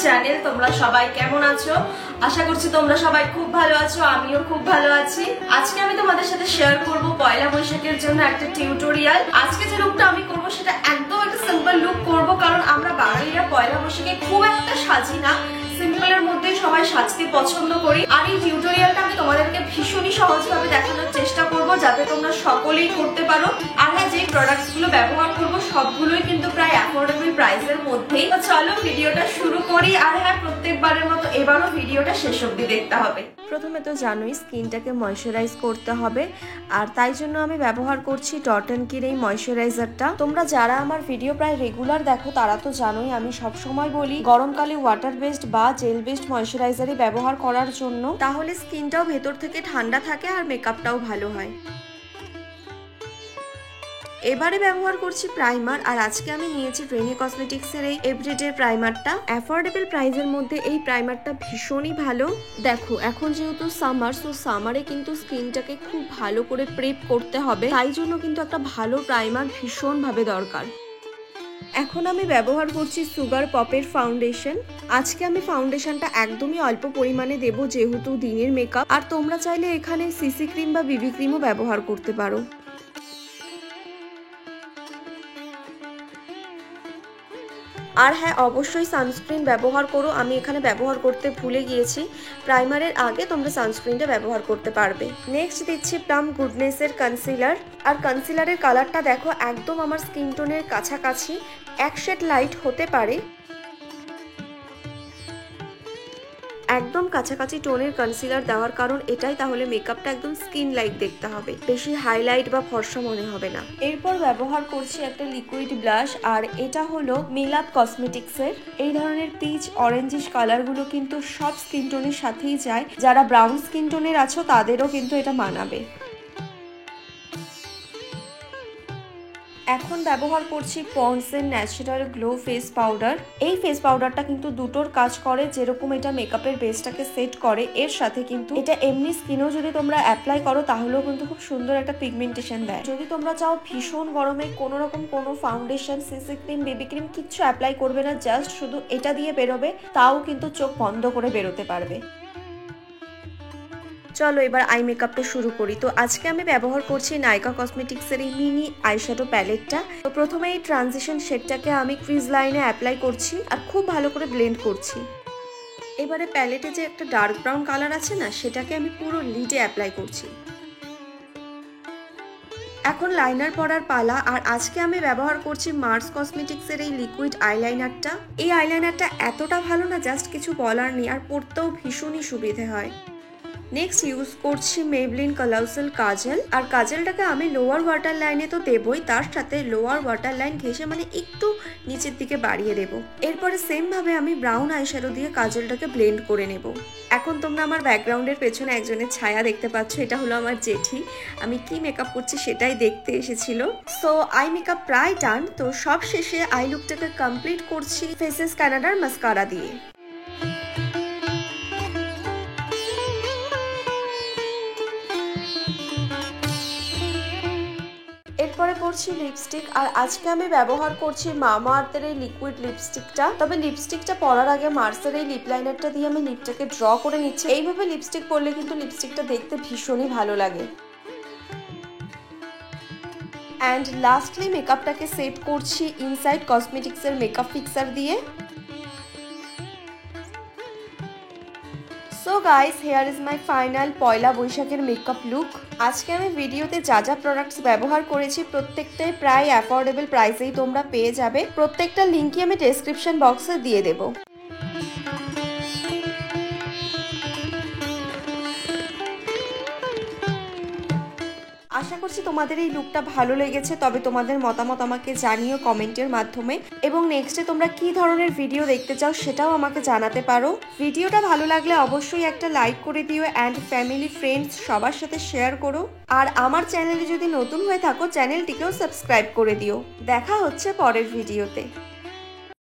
Channel. তোমরা সবাই কেমন আছো? আশা করছি তোমরা সবাই খুব ভালো আছো, আমিও খুব ভালো আছি। আজকে আমি তোমাদের সাথে শেয়ার করব পয়লা বৈশাখের জন্য একটা টিউটোরিয়াল। আজকে যে লুকটা আমি করব সেটা একদম একটা সিম্পল লুক করব, কারণ আমরা বাঙালিরা পয়লা বৈশাখে খুব একটা সাজি না, সিম্পলের মধ্যে সবাই সাজতে পছন্দ করি। আর এই টিউটোরিয়ালটা আমি তোমাদেরকে ভীষণই সহজভাবে দেখানোর চেষ্টা করব, যাতে তোমরা সকলেই করতে পারো। আর হ্যাঁ, যে প্রোডাক্টস গুলো ব্যবহার করবো সবগুলোই কিন্তু প্রায় অ্যাফোর্ডেবল প্রাইসের মধ্যেই। তো চলো ভিডিওটা শুরু করি। আর হ্যাঁ, প্রত্যেকবারের মতো এবারও ভিডিওটা শেষ অবধি দেখতে হবে। প্রথমে তো জানোই স্কিনটাকে ময়শ্চারাইজ করতে হবে, আর তাই জন্য আমি ব্যবহার করছি ডট এন্ড কির এই ময়শ্চারাইজারটা। তোমরা যারা আমার ভিডিও প্রায় রেগুলার দেখো তারা তো জানোই আমি সবসময় বলি গরমকালে ওয়াটার বেসড বা জেল বেসড ময়শ্চারাইজারই ব্যবহার করার জন্য, তাহলে স্কিনটাও ভেতর থেকে ঠান্ডা থাকে আর মেকআপটাও ভালো হয়। এবারে ব্যবহার করছি প্রাইমার, আর আজকে আমি নিয়েছি রেনি কসমেটিক্সের এই এভরিডে প্রাইমারটা। অ্যাফোর্ডেবল প্রাইসের মধ্যে এই প্রাইমারটা ভীষণই ভালো। দেখো এখন যেহেতু সামার, সো সামারে কিন্তু স্কিনটাকে খুব ভালো করে প্রেপ করতে হবে, তাই জন্য কিন্তু একটা ভালো প্রাইমার ভীষণভাবে দরকার। এখন আমি ব্যবহার করছি সুগার পপের ফাউন্ডেশন। আজকে আমি ফাউন্ডেশনটা একদমই অল্প পরিমাণে দেবো, যেহেতু দিনের মেকআপ। আর তোমরা চাইলে এখানে সিসি ক্রিম বা বিবি ক্রিমও ব্যবহার করতে পারো। আর হ্যাঁ, অবশ্যই সানস্ক্রিন ব্যবহার করো। আমি এখানে ব্যবহার করতে ভুলে গিয়েছি, প্রাইমারের আগে তোমরা সানস্ক্রিনটা ব্যবহার করতে পারবে। নেক্সট দিচ্ছি প্লাম গুডনেসের কনসিলার। আর কনসিলারের কালারটা দেখো একদম আমার স্কিন টোনের কাছাকাছি, এক শেড লাইট হতে পারে। একদম কাছাকাছি টোনের কনসিলার দেওয়ার কারণ এটাই, তাহলে মেকআপটা একদম স্কিন লাইট দেখতে হবে, বেশি হাইলাইট বা ফর্সা মনে হবে না। এরপর ব্যবহার করছি একটা লিকুইড ব্লাশ, আর এটা হলো মিলাপ কসমেটিক্সের। এই ধরনের পিচ অরেঞ্জিশ কালারগুলো কিন্তু সব স্কিন টোনের সাথেই যায়, যারা ব্রাউন স্কিন টোনের আছো তাদেরও কিন্তু এটা মানাবে। এখন ব্যবহার করছি পন্ডসের ন্যাচারাল গ্লো ফেস পাউডার। এই ফেস পাউডারটা কিন্তু দুটোর কাজ করে, যেরকম এটা মেকআপের বেসটাকে সেট করে, এর সাথে কিন্তু এটা এমনি স্কিনেও যদি তোমরা অ্যাপ্লাই করো তাহলেও কিন্তু খুব সুন্দর একটা পিগমেন্টেশন দেয়। যদি তোমরা চাও ভীষণ গরমে কোনো রকম কোনো foundation, CC cream, baby cream কিচ্ছু অ্যাপ্লাই করবে না, জাস্ট শুধু এটা দিয়ে বেরোবে, তাও কিন্তু চোখ বন্ধ করে বেরোতে পারবে। চলো এবার আই মেকআপটা শুরু করি। তো আজকে আমি ব্যবহার করছি নাইকা কসমেটিক্সের এই মিনি আইশ্যাডো প্যালেটটা। তো প্রথমে এই ট্রানজিশন শেডটাকে আমি ক্রিজ লাইনে অ্যাপ্লাই করছি আর খুব ভালো করে ব্লেন্ড করছি। এবারে প্যালেটে যে একটা ডার্ক ব্রাউন কালার আছে না, সেটাকে আমি পুরো লিডে অ্যাপ্লাই করছি। এখন লাইনার পরার পালা। আর আজকে আমি ব্যবহার করছি মার্স কসমেটিক্সের এই লিকুইড আইলাইনারটা। এই আইলাইনারটা এতটা ভালো না, জাস্ট কিছু বলার নেই, আর পরতেও ভীষণই সুবিধে হয়। নেক্সট ইউজ করছি মেবলিন কালাউসেল কাজল। আর কাজলটাকে আমি লোয়ার ওয়াটার লাইনে তো দেবই, তার সাথে লোয়ার ওয়াটার লাইন ঘেঁষে মানে একটু নিচের দিকে বাড়িয়ে দেব। এরপরে সেম ভাবে আমি ব্রাউন আইশ্যাডো দিয়ে কাজলটাকে ব্লেন্ড করে নেব। এখন তোমরা আমার ব্যাকগ্রাউন্ডের পেছনে একজনের ছায়া দেখতে পাচ্ছ, এটা হলো আমার জেঠি। আমি কি মেকআপ করছি সেটাই দেখতে এসেছিল। সো আই মেকআপ প্রায় ডান। তো সব শেষে আই লুকটাকে কমপ্লিট করছি ফেসেস কানাডার মাস্কারা দিয়ে। এরপরে করছি লিপস্টিক। আর আজকে আমি ব্যবহার করছি মামা আর্থের এই লিকুইড লিপস্টিকটা। তবে লিপস্টিকটা পরার আগে মার্সের এই লিপ লাইনারটা দিয়ে আমি লিপটাকে ড্র করে নিচ্ছি। এইভাবে লিপস্টিক পরলে কিন্তু লিপস্টিকটা দেখতে ভীষণই ভালো লাগে। অ্যান্ড লাস্টলি মেকআপটাকে সেট করছি ইনসাইড কসমেটিক্সের মেকআপ ফিক্সার দিয়ে। So guys, here is my final Poila বৈশাখের মেকআপ লুক। আজকে আমি ভিডিওতে যা যা প্রোডাক্টস ব্যবহার করেছি প্রত্যেকটাই প্রায় অ্যাফোর্ডেবল প্রাইসেই তোমরা পেয়ে যাবে। প্রত্যেকটা লিঙ্কই আমি ডেসক্রিপশন বক্সে দিয়ে দেবো। আশা করছি তোমাদের এই লুকটা ভালো লেগেছে। তবে তোমাদের মতামত আমাকে জানিও কমেন্টের মাধ্যমে, এবং নেক্সটে তোমরা কি ধরনের ভিডিও দেখতে চাও সেটাও আমাকে জানাতে পারো। ভিডিওটা ভালো লাগলে অবশ্যই একটা লাইক করে দিও, অ্যান্ড ফ্যামিলি ফ্রেন্ডস সবার সাথে শেয়ার করো। আর আমার চ্যানেলে যদি নতুন হয়ে থাকো চ্যানেলটিকেও সাবস্ক্রাইব করে দিও। দেখা হচ্ছে পরের ভিডিওতে।